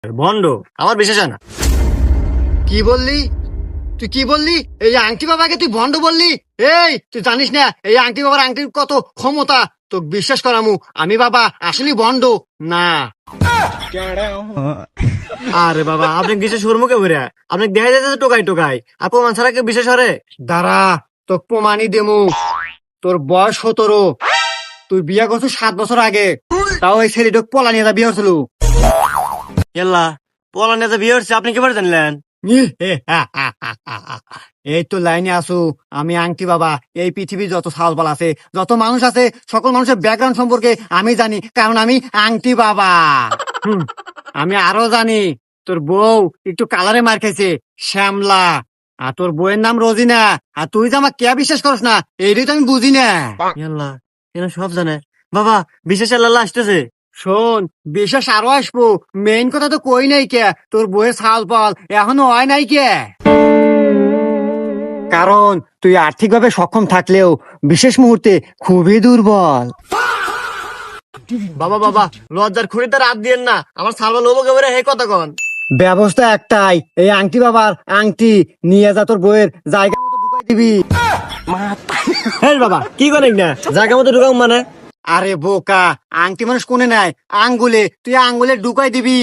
ভন্ড, আমার বিশ্বাস হয় না। কি বললি? তুই কি বললি? এই আংটি বাবাকে তুই ভণ্ড বললি? এই তুই জানিস না এই আংটি বাবার আংটির কত ক্ষমতা? তো বিশ্বাস করামু আমি বাবা আসলে ভণ্ড না। আরে বাবা, আপনি বিশ্বাস করবো কে করে? আপনি দেখা যাচ্ছে টোকাই টোকাই, আর প্রমাণ ছাড়া কেউ বিশ্বাস করে? দাঁড়া, তো প্রমাণই দেমু। তোর বয়স 17, তুই বিয়া করছিস 7 বছর আগে, তাও এই ছেলেটা পলা নিয়ে বিয়ে হচ্ছিল। এল্লা, পলা নেতা বিয়ে হচ্ছে, আপনি কি করে জানলেন? এই তো লাইনে আসু। আমি আংটি বাবা এই পৃথিবীর যত সালপাল আছে, যত মানুষ আছে, সকল মানুষের ব্যাকগ্রাউন্ড সম্পর্কে আমি জানি, কারণ আমি আংটি বাবা। হুম, আমি আরো জানি তোর বউ একটু কালারে মার খাইছে, শ্যামলা। আর তোর বউয়ের নাম রোজিনা। আর তুই যে আমার কে বিশ্বাস করস না, এইটাই তো আমি বুঝি না। এল্লা, এরা সব জানে। বাবা, বিশ্বাস আল্লাহ আসতেছে। শোন, বিশ্বাস আরো আসবো, মেইন কথা তো কই নাই কে, তোর বউয়ের ছাল পাল এখনো হয় নাই কে। কারণ তুই আর্থিকভাবে সক্ষম থাকলেও বিশেষ মুহূর্তে খুবই দুর্বল। বাবা বাবা, লজ্জার খুঁড়িতে রাত দিয়েন না, আমার সালবা লোবো কে হে কথা কন। ব্যবস্থা একটাই, এই আংটি বাবার আংটি নিয়ে যা তোর বউয়ের জায়গা মতো ঢুকাই দিবি। হ্যাঁ বাবা, কি করেন না জায়গা মতো ঢুকাম মানে? আরে বোকা, আংটি মানুষ কোনে নাই, আঙ্গুলে, তুই আঙ্গুলে ঢুকাই দিবি।